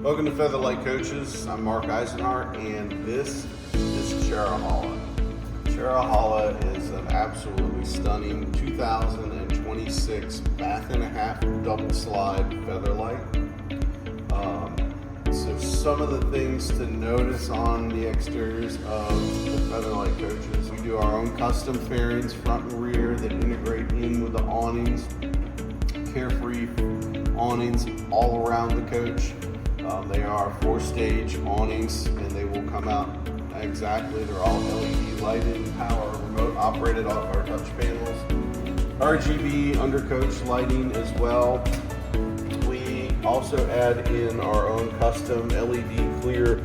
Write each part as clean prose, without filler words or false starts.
Welcome to Featherlite Coaches. I'm Mark Eisenhart, and this is Cherohala. Cherohala is an absolutely stunning 2026 bath and a half double slide Featherlite. So some of the things to notice on the exteriors of the Featherlite Coaches: we do our own custom fairings, front and rear, that integrate in with the awnings. Carefree awnings all around the coach. They are 4-stage awnings, and they will come out exactly. They're all LED lighted and power remote operated off our touch panels. RGB undercoach lighting as well. We also add in our own custom LED clear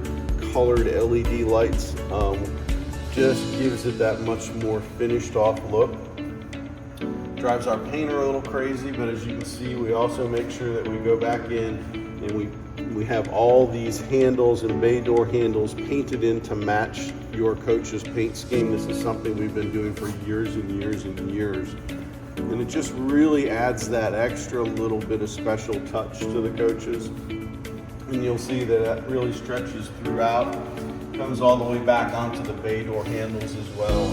colored LED lights. Just gives it that much more finished off look. Drives our painter a little crazy, but as you can see, we also make sure that we go back in and we have all these handles and bay door handles painted in to match your coach's paint scheme. This is something we've been doing for years and years and years. And it just really adds that extra little bit of special touch to the coaches. And you'll see that really stretches throughout. Comes all the way back onto the bay door handles as well.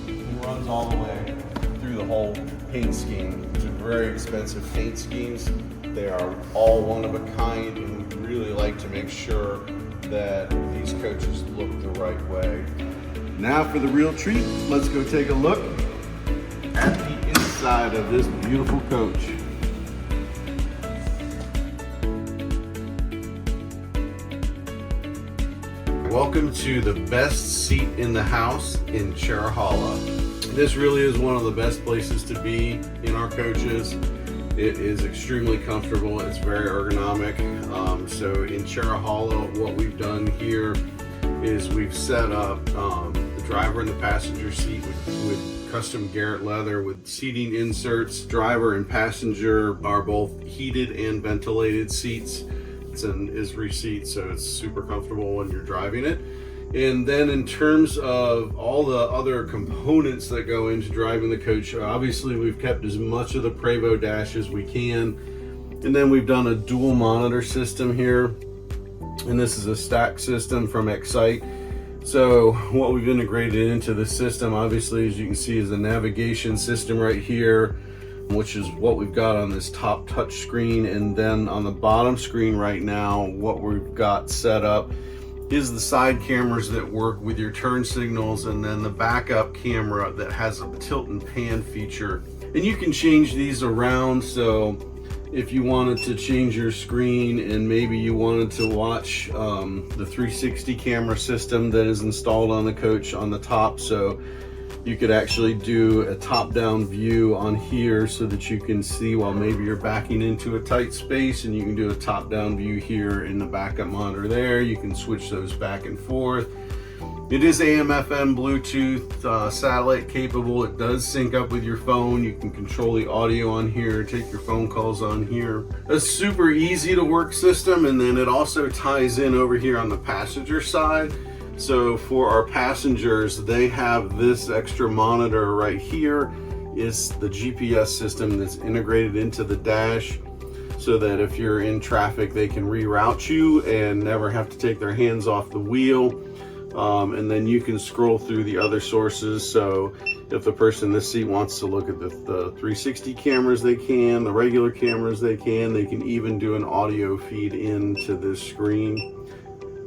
And runs all the way through the whole paint scheme. These are very expensive paint schemes. They are all one of a kind, and we really like to make sure that these coaches look the right way. Now for the real treat, let's go take a look at the inside of this beautiful coach. Welcome to the best seat in the house in Cherohala. This really is one of the best places to be in our coaches. It is extremely comfortable. It's very ergonomic. So in Cherohala, what we've done here is we've set up the driver and the passenger seat with custom Garrett leather with seating inserts. Driver and passenger are both heated and ventilated seats. It's an ISRI seat, so it's super comfortable when you're driving it. And then in terms of all the other components that go into driving the coach, obviously we've kept as much of the Prevost dash as we can. And then we've done a dual monitor system here. And this is a stack system from Excite. So what we've integrated into the system, obviously, as you can see, is a navigation system right here, which is what we've got on this top touch screen. And then on the bottom screen right now, what we've got set up is the side cameras that work with your turn signals, and then the backup camera that has a tilt and pan feature. And you can change these around, so if you wanted to change your screen and maybe you wanted to watch the 360 camera system that is installed on the coach on the top, so you could actually do a top-down view on here so that you can see while maybe you're backing into a tight space, and you can do a top-down view here in the backup monitor there. You can switch those back and forth. It is AM, FM, Bluetooth, satellite capable. It does sync up with your phone. You can control the audio on here, take your phone calls on here. A super easy to work system, and then it also ties in over here on the passenger side. So for our passengers, they have this extra monitor right here. Is the GPS system that's integrated into the dash, so that if you're in traffic, they can reroute you and never have to take their hands off the wheel. And then you can scroll through the other sources. So if the person in this seat wants to look at the 360 cameras, they can. The regular cameras, they can. They can even do an audio feed into this screen.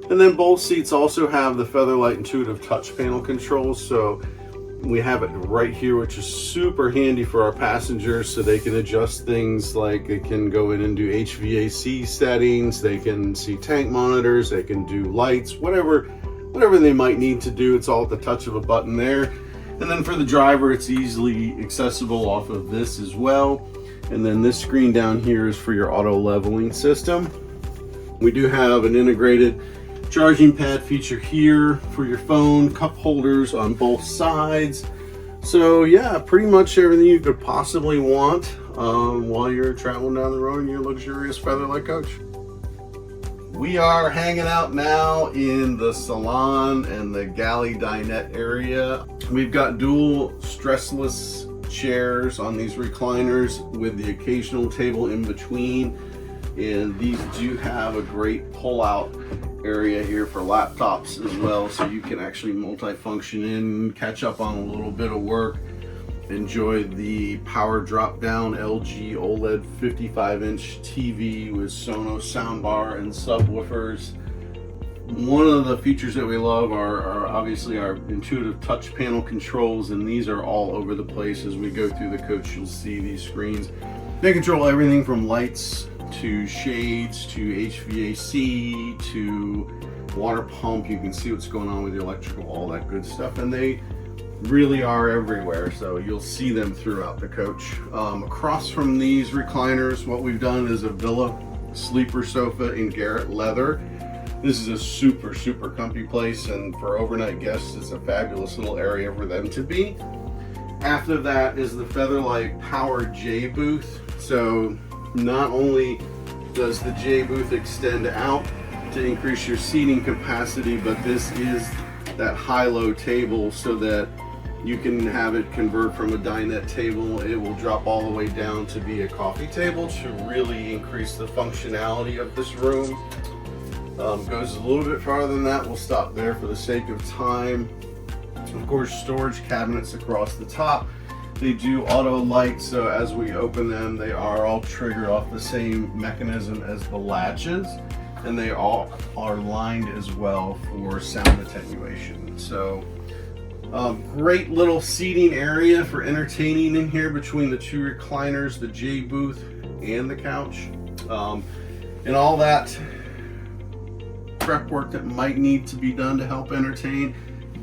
And then both seats also have the Featherlite intuitive touch panel controls. So we have it right here, which is super handy for our passengers, so they can adjust things like they can go in and do HVAC settings, they can see tank monitors, they can do lights, whatever they might need to do. It's all at the touch of a button there. And then for the driver, it's easily accessible off of this as well. And then this screen down here is for your auto leveling system. We do have an integrated charging pad feature here for your phone, cup holders on both sides. So yeah, pretty much everything you could possibly want while you're traveling down the road in your luxurious Featherlite coach. We are hanging out now in the salon and the galley dinette area. We've got dual stressless chairs on these recliners with the occasional table in between. And these do have a great pull-out area here for laptops as well, so you can actually multi-function in, catch up on a little bit of work, enjoy the power drop-down LG OLED 55-inch TV with Sonos soundbar and subwoofers. One of the features that we love are obviously our intuitive touch panel controls, and these are all over the place. As we go through the coach, you'll see these screens. They control everything from lights to shades to HVAC to water pump. You can see what's going on with the electrical, all that good stuff, and they really are everywhere, so you'll see them throughout the coach. Across from these recliners, what we've done is a Villa sleeper sofa in Garrett leather. This is a super comfy place, and for overnight guests, it's a fabulous little area for them to be. After that is the Featherlite Power J booth. So not only does the J booth extend out to increase your seating capacity, but this is that high-low table so that you can have it convert from a dinette table. It will drop all the way down to be a coffee table to really increase the functionality of this room. Goes a little bit farther than that. We'll stop there for the sake of time. Of course, storage cabinets across the top. They do auto light, so as we open them, they are all triggered off the same mechanism as the latches, and they all are lined as well for sound attenuation. So great little seating area for entertaining in here between the two recliners, the J booth, and the couch. And all that prep work that might need to be done to help entertain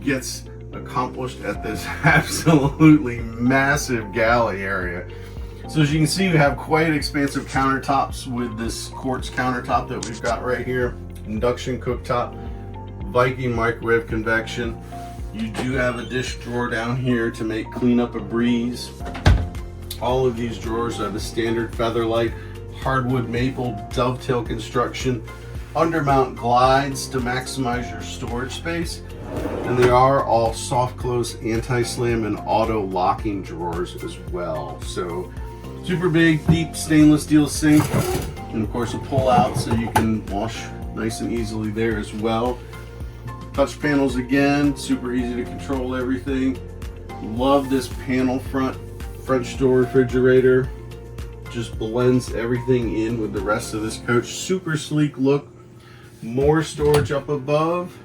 gets accomplished at this absolutely massive galley area. So as you can see, we have quite expansive countertops with this quartz countertop that we've got right here, induction cooktop, Viking microwave convection. You do have a dish drawer down here to make cleanup a breeze. All of these drawers are the standard Featherlite hardwood maple dovetail construction, undermount glides to maximize your storage space, and they are all soft close, anti-slam, and auto locking drawers as well. So super big, deep stainless steel sink, and of course a pull out so you can wash nice and easily there as well. Touch panels again, super easy to control everything. Love this panel front French door refrigerator. Just blends everything in with the rest of this coach. Super sleek look. More storage up above.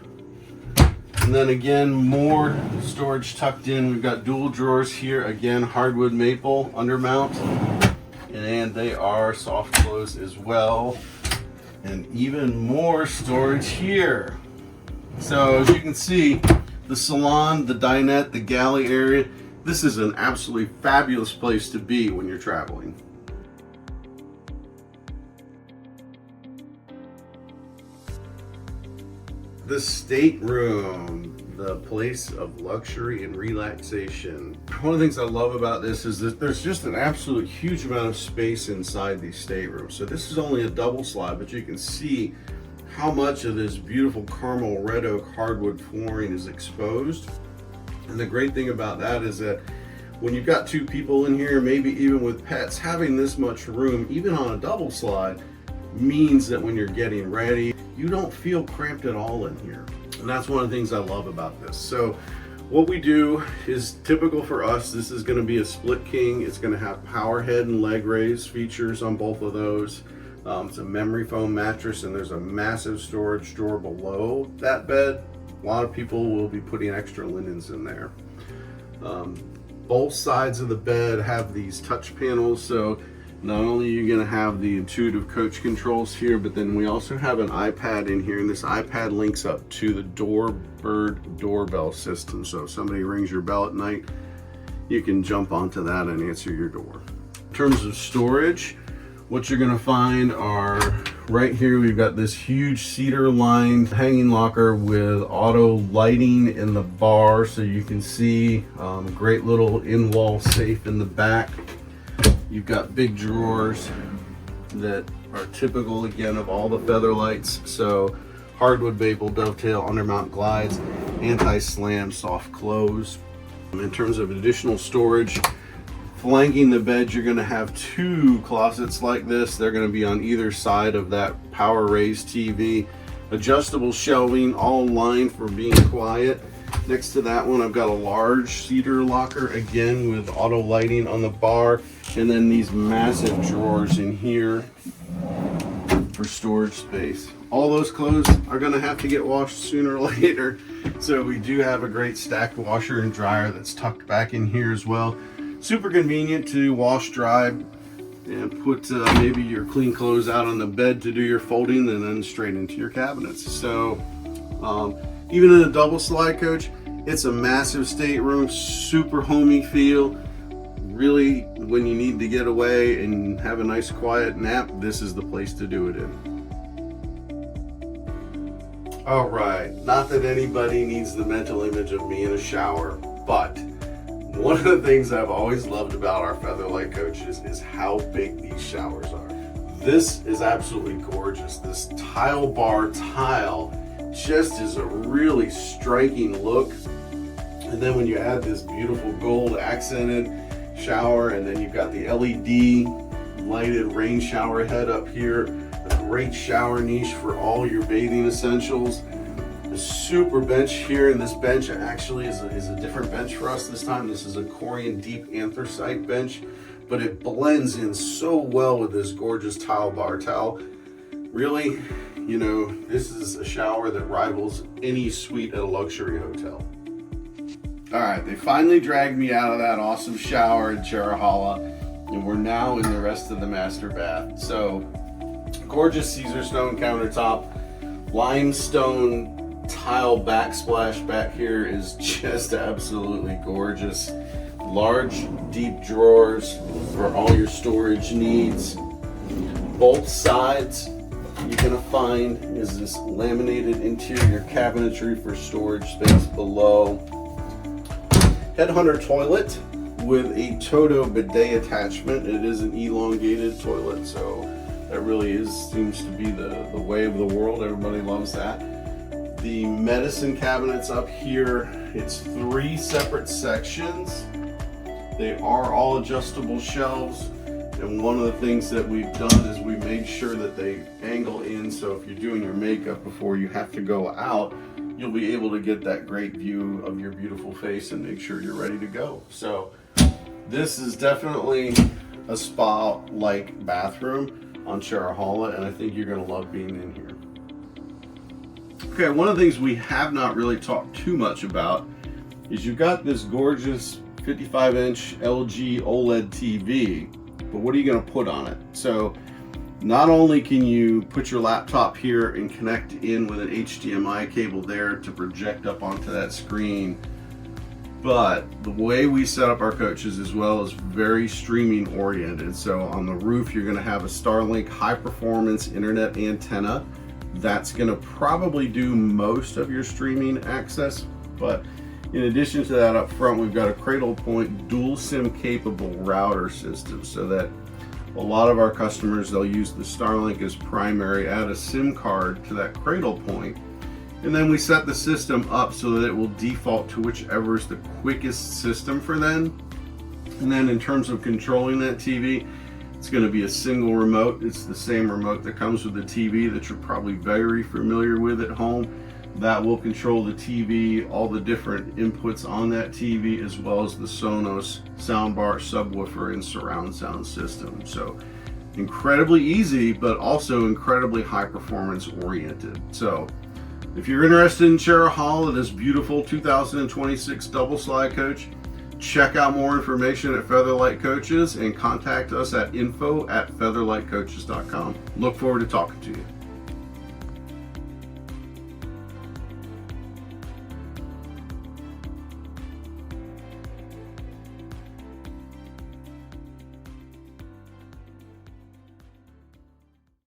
And then again, more storage tucked in. We've got dual drawers here. Again, hardwood maple undermount. And they are soft close as well. And even more storage here. So as you can see, the salon, the dinette, the galley area, this is an absolutely fabulous place to be when you're traveling. The stateroom, the place of luxury and relaxation. One of the things I love about this is that there's just an absolute huge amount of space inside these staterooms. So this is only a double slide, but you can see how much of this beautiful caramel red oak hardwood flooring is exposed. And the great thing about that is that when you've got two people in here, maybe even with pets, having this much room, even on a double slide, means that when you're getting ready, you don't feel cramped at all in here. And that's one of the things I love about this. So what we do is typical for us. This is going to be a split king. It's going to have power head and leg raise features on both of those. It's a memory foam mattress, and there's a massive storage drawer below that bed. A lot of people will be putting extra linens in there. Both sides of the bed have these touch panels, so not only are you going to have the intuitive coach controls here, but then we also have an iPad in here, and this iPad links up to the Doorbird doorbell system. So if somebody rings your bell at night, you can jump onto that and answer your door. In terms of storage, what you're going to find are right here, we've got this huge cedar lined hanging locker with auto lighting in the bar, so you can see great little in-wall safe in the back. You've got big drawers that are typical again of all the Featherlites. So hardwood maple dovetail undermount glides, anti-slam soft close. In terms of additional storage, Flanking the bed, you're going to have two closets like this. They're going to be on either side of that power raised TV. Adjustable shelving, all lined for being quiet. Next to that one, I've got a large cedar locker, again with auto lighting on the bar, and then these massive drawers in here for storage space. All those clothes are going to have to get washed sooner or later, so we do have a great stacked washer and dryer that's tucked back in here as well. Super convenient to wash, dry, and put maybe your clean clothes out on the bed to do your folding, and then straight into your cabinets. So even in a double slide coach, it's a massive stateroom, super homey feel. Really, when you need to get away and have a nice quiet nap, this is the place to do it in. All right, not that anybody needs the mental image of me in a shower, but one of the things I've always loved about our Featherlite coaches is how big these showers are. This is absolutely gorgeous. This tile bar tile just is a really striking look. And then when you add this beautiful gold accented shower, and then you've got the LED lighted rain shower head up here, a great shower niche for all your bathing essentials. A super bench here, and this bench actually is a different bench for us this time. This is a Corian deep anthracite bench, but it blends in so well with this gorgeous tile bar towel. Really, you know, this is a shower that rivals any suite at a luxury hotel. All right, they finally dragged me out of that awesome shower in Cherohala, and we're now in the rest of the master bath. So, gorgeous Caesar stone countertop, limestone tile backsplash back here is just absolutely gorgeous. Large, deep drawers for all your storage needs. Both sides you're gonna find is this laminated interior cabinetry for storage space below. Headhunter toilet with a Toto bidet attachment. It is an elongated toilet, so that really seems to be the way of the world. Everybody loves that. The medicine cabinets up here, it's 3 separate sections. They are all adjustable shelves, and one of the things that we've done is we made sure that they angle in, so if you're doing your makeup before you have to go out, you'll be able to get that great view of your beautiful face and make sure you're ready to go. So this is definitely a spa-like bathroom on Cherohala, and I think you're gonna love being in here. Okay, one of the things we have not really talked too much about is you've got this gorgeous 55-inch LG OLED TV, but what are you going to put on it? So not only can you put your laptop here and connect in with an HDMI cable there to project up onto that screen, but the way we set up our coaches as well is very streaming oriented. So on the roof, you're going to have a Starlink high performance internet antenna. That's going to probably do most of your streaming access, but in addition to that, up front we've got a Cradlepoint dual SIM capable router system, so that a lot of our customers, they'll use the Starlink as primary, add a SIM card to that Cradlepoint, and then we set the system up so that it will default to whichever is the quickest system for them. And then in terms of controlling that TV, it's going to be a single remote. It's the same remote that comes with the TV that you're probably very familiar with at home. That will control the TV, all the different inputs on that TV, as well as the Sonos soundbar, subwoofer, and surround sound system. So incredibly easy, but also incredibly high performance oriented. So if you're interested in Cherohala, this beautiful 2026 double slide coach, check out more information at Featherlite Coaches and contact us at info@featherlitecoaches.com. Look forward to talking to you.